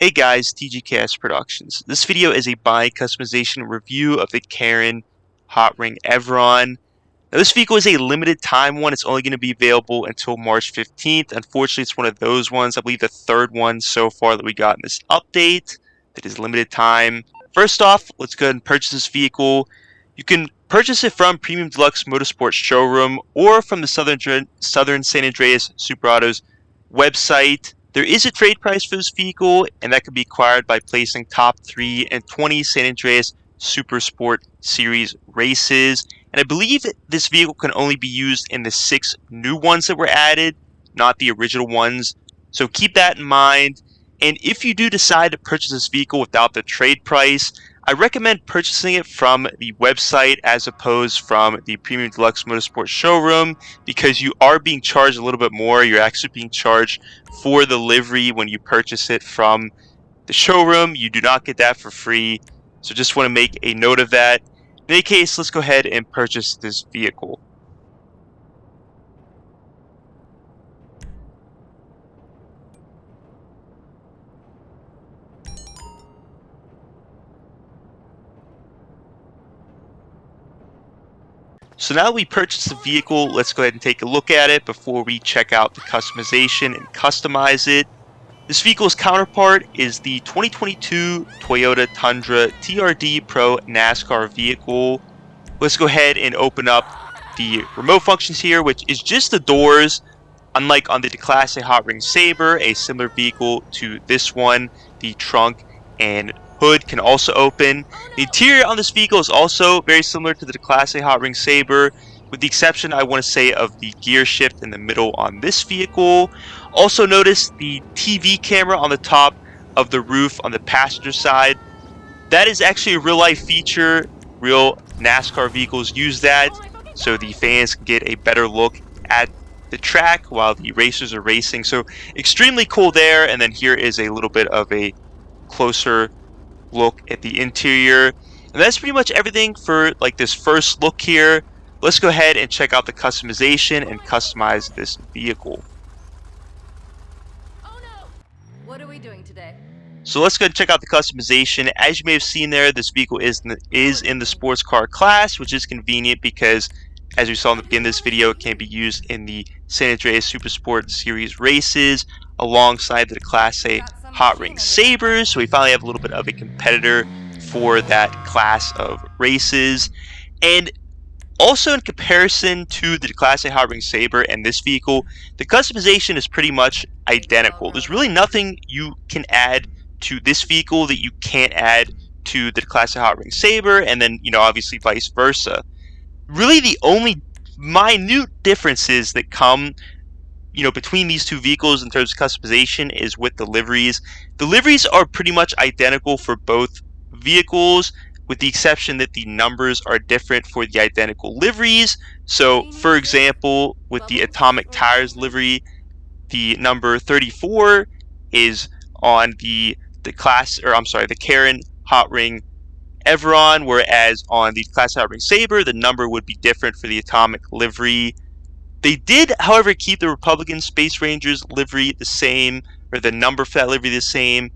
Hey guys, TGKS Productions. This video is a buy customization review of the Karin Hotring Everon. Now this vehicle is a limited time one. It's only going to be available until March 15th. Unfortunately, it's one of those ones. I believe the third one so far that we got in this update that is limited time. First off, let's go ahead and purchase this vehicle. You can purchase it from Premium Deluxe Motorsports Showroom or from the Southern San Andreas Super Autos website. There is a trade price for this vehicle, and that can be acquired by placing top 3 and 20 San Andreas Super Sport Series races. And I believe this vehicle can only be used in the 6 new ones that were added, not the original ones. So keep that in mind. And if you do decide to purchase this vehicle without the trade price, I recommend purchasing it from the website as opposed from the Premium Deluxe Motorsports Showroom, because you are being charged a little bit more. You're actually being charged for the livery when you purchase it from the showroom. You do not get that for free, so just want to make a note of that. In any case, let's go ahead and purchase this vehicle. So now that we purchased the vehicle, let's go ahead and take a look at it before we check out the customization and customize it. This vehicle's counterpart is the 2022 Toyota Tundra TRD Pro NASCAR vehicle. Let's go ahead and open up the remote functions here, which is just the doors. Unlike on the Class A Hotring Sabre, a similar vehicle to this one, the trunk and hood can also open. The interior on this vehicle is also very similar to the Class A Hotring Sabre, with the exception, I want to say, of the gear shift in the middle on this vehicle. Also notice the TV camera on the top of the roof on the passenger side. That is actually a real life feature. Real NASCAR vehicles use that, so the fans can get a better look at the track while the racers are racing. So extremely cool there. And then here is a little bit of a closer look at the interior. And that's pretty much everything for like this first look here. Let's go ahead and check out the customization and customize this vehicle. Oh no! What are we doing today? So let's go and check out the customization. As you may have seen there, this vehicle is in the sports car class, which is convenient because, as we saw in the beginning of this video, it can be used in the San Andreas Super Sport Series races alongside the Class A Hotring Sabres. So we finally have a little bit of a competitor for that class of races. And also, in comparison to the Class A Hotring Sabre and this vehicle, the customization is pretty much identical. There's really nothing you can add to this vehicle that you can't add to the Class A Hotring Sabre, and then, obviously vice versa. Really, the only minute differences that come, between these two vehicles in terms of customization is with the liveries. The liveries are pretty much identical for both vehicles, with the exception that the numbers are different for the identical liveries. So, for example, with the Atomic Tires livery, the number 34 is on the Karin Hotring Everon, whereas on the Class Hotring Sabre, the number would be different for the Atomic livery. They did, however, keep the Republican Space Rangers livery the same, or the number for that livery the same.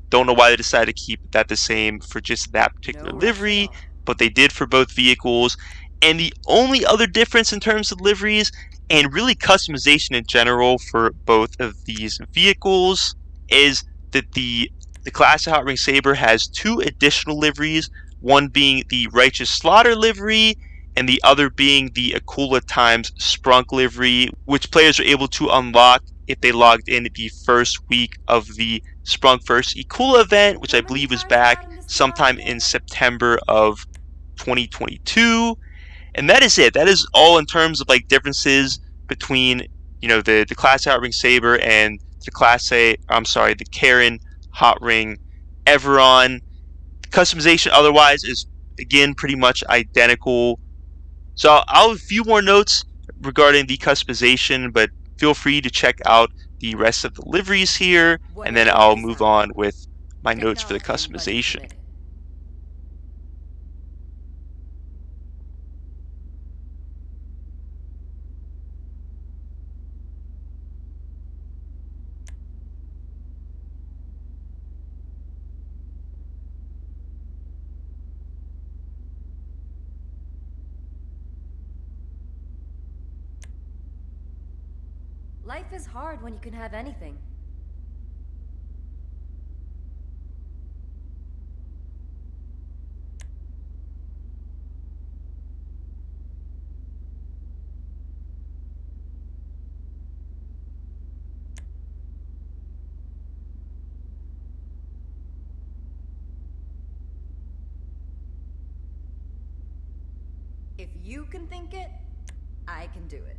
Don't know why they decided to keep that the same for just that particular livery, but they did for both vehicles. And the only other difference in terms of liveries, and really customization in general for both of these vehicles, is that the Classic Hot Ring Sabre has 2 additional liveries, one being the Righteous Slaughter livery, and the other being the Akula Times Sprunk livery, which players are able to unlock if they logged in the first week of the Sprunk vs. Akula event, which I believe was back sometime in September of 2022. And that is it. That is all in terms of like differences between, the Class A Hotring Sabre and the the Karin Hotring Everon. Customization otherwise is again pretty much identical. So I'll have a few more notes regarding the customization, but feel free to check out the rest of the liveries here, and then I'll move on with my notes for the customization. Life is hard when you can have anything. If you can think it, I can do it.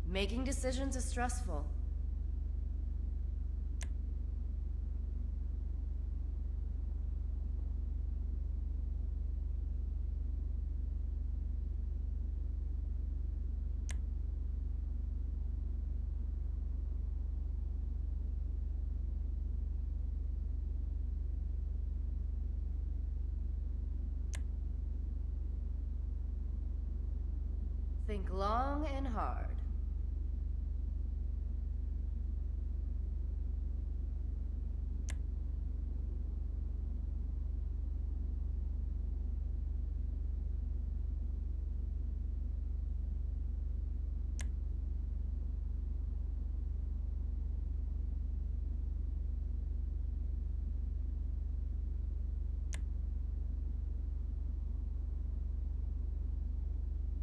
Making decisions is stressful. Think long and hard.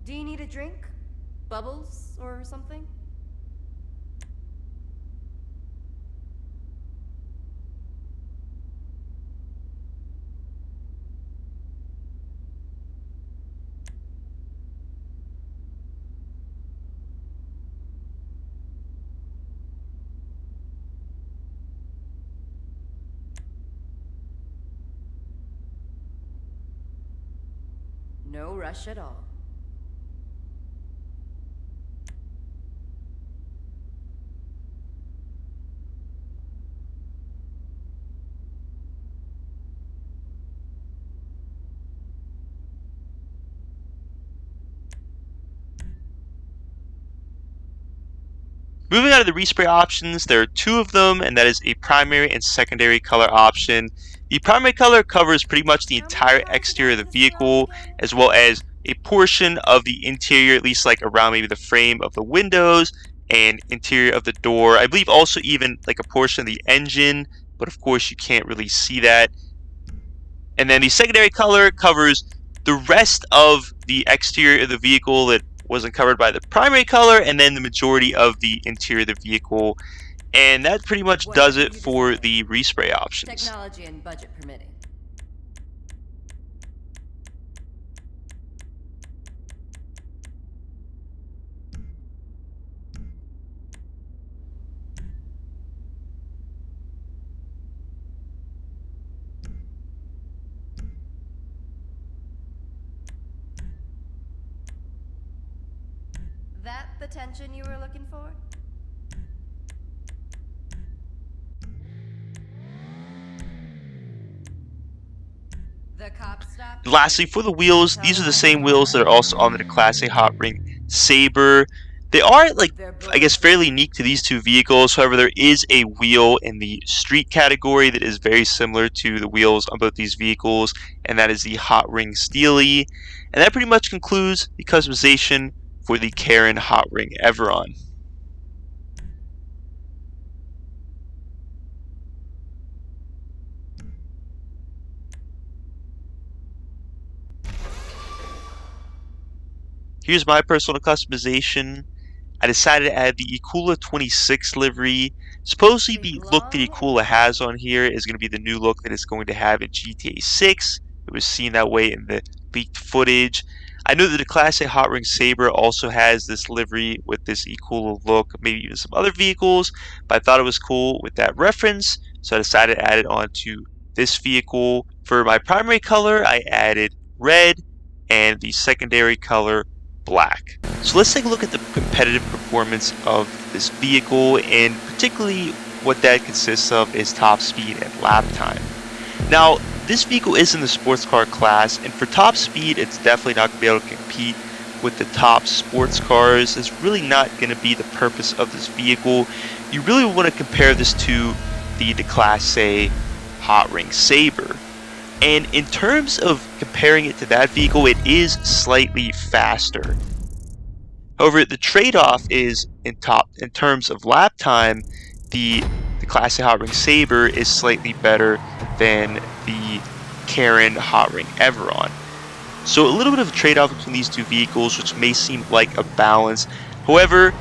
Do you need a drink? Bubbles or something? No rush at all. Moving on to the respray options, there are two of them, and that is a primary and secondary color option. The primary color covers pretty much the How many entire times exterior of did I the have this job vehicle, again? as well as a portion of the interior, at least like around maybe the frame of the windows and interior of the door. I believe also even like a portion of the engine, but of course you can't really see that. And then the secondary color covers the rest of the exterior of the vehicle that wasn't covered by the primary color, and then the majority of the interior of the vehicle. And that pretty much does Whatever it you for decide. the respray options. Technology and budget permitting. That the tension you were looking for? The cop stopped. Lastly, for the wheels, these are the same wheels that are also on the Class A Hot Ring Saber. They are, like, They're I guess, bulletproof. fairly unique to these two vehicles. However, there is a wheel in the street category that is very similar to the wheels on both these vehicles, and that is the Hot Ring Steely. And that pretty much concludes the customization for the Karin Hotring Everon. Here's my personal customization. I decided to add the Ikula 26 livery. Supposedly Think the look that long and Ikula has on here is going to be the new look that it's going to have in GTA 6. It was seen that way in the leaked footage. I know that the Class A Hot Ring Saber also has this livery with this Ikula look, maybe even some other vehicles, but I thought it was cool with that reference, so I decided to add it onto this vehicle. For my primary color, I added red, and the secondary color, black. So let's take a look at the competitive performance of this vehicle, and particularly what that consists of is top speed and lap time. Now, this vehicle is in the sports car class, and for top speed, it's definitely not going to be able to compete with the top sports cars. It's really not going to be the purpose of this vehicle. You really want to compare this to the Class A Hotring Sabre. And in terms of comparing it to that vehicle, it is slightly faster. However, the trade-off is in terms of lap time, the Class A Hotring Sabre is slightly better than the Karin Hotring Everon. So a little bit of a trade-off between these two vehicles, which may seem like a balance. However,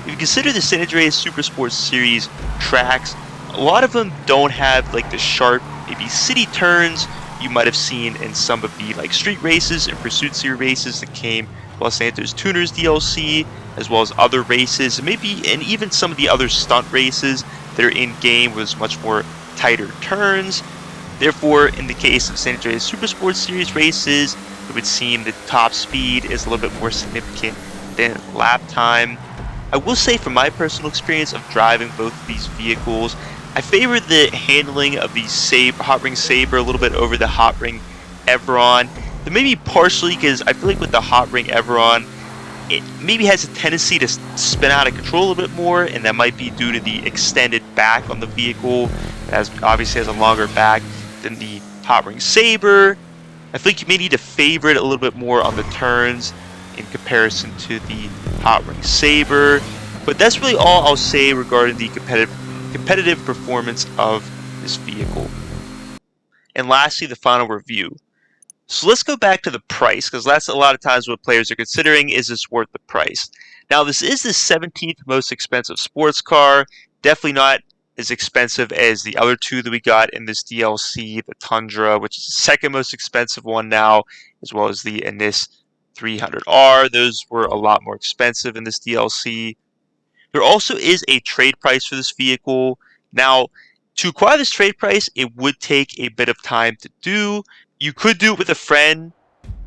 if you consider the San Andreas Super Sports Series tracks, a lot of them don't have like the sharp, maybe city turns you might have seen in some of the like street races and Pursuit Series races that came Los Santos Tuners DLC, as well as other races, and even some of the other stunt races that are in game with much more tighter turns. Therefore, in the case of San Andreas Super Sports Series races, it would seem that top speed is a little bit more significant than lap time. I will say, from my personal experience of driving both of these vehicles, I favor the handling of the Hotring Sabre a little bit over the Hotring Everon. But maybe partially because I feel like with the Hotring Everon, it maybe has a tendency to spin out of control a little bit more, and that might be due to the extended back on the vehicle. It obviously has a longer back than the Hotring Sabre. I think you may need to favor it a little bit more on the turns in comparison to the Hotring Sabre. But that's really all I'll say regarding the competitive performance of this vehicle. And lastly, the final review. So let's go back to the price, because that's a lot of times what players are considering: is this worth the price? Now, this is the 17th most expensive sports car. Definitely not as expensive as the other two that we got in this DLC, the Tundra, which is the second most expensive one now, as well as the Anis 300R. Those were a lot more expensive in this DLC. There also is a trade price for this vehicle. Now, to acquire this trade price, it would take a bit of time to do. You could do it with a friend.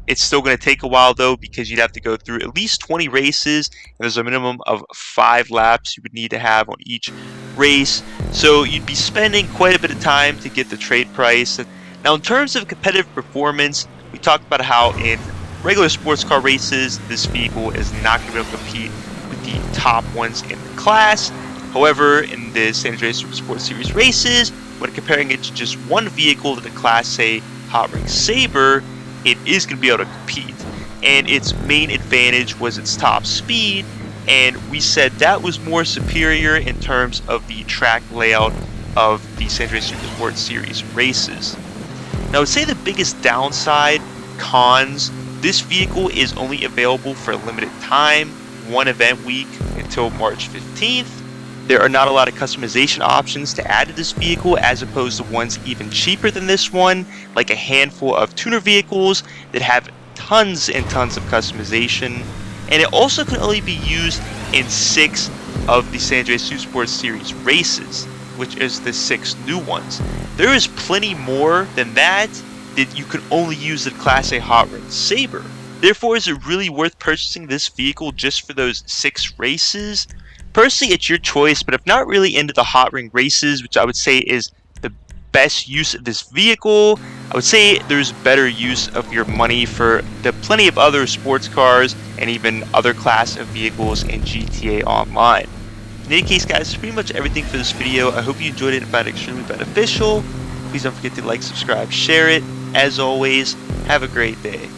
It's still going to take a while, though, because you'd have to go through at least 20 races, and there's a minimum of 5 laps you would need to have on each race. So you'd be spending quite a bit of time to get the trade price. Now, in terms of competitive performance, we talked about how in regular sports car races, this vehicle is not going to be able to compete with the top ones in the class. However, in the San Andreas Super Sports Series races, when comparing it to just one vehicle to the Class A Hotring Sabre, it is going to be able to compete. And its main advantage was its top speed, and we said that was more superior in terms of the track layout of the San Andreas Super Sports Series races. Now, I would say the biggest downside, cons, this vehicle is only available for a limited time, one event week until March 15th. There are not a lot of customization options to add to this vehicle, as opposed to ones even cheaper than this one, like a handful of tuner vehicles that have tons and tons of customization. And it also can only be used in 6 of the San Andreas Super Sports Series races, which is the 6 new ones. There is plenty more than that you can only use the Class A Hotring Sabre. Therefore, is it really worth purchasing this vehicle just for those 6 races? Personally, it's your choice, but if not really into the Hotring races, which I would say is the best use of this vehicle, I would say there's better use of your money for the plenty of other sports cars and even other class of vehicles in GTA Online. In any case, guys, that's pretty much everything for this video. I hope you enjoyed it and found it extremely beneficial. Please don't forget to like, subscribe, share it. As always, have a great day.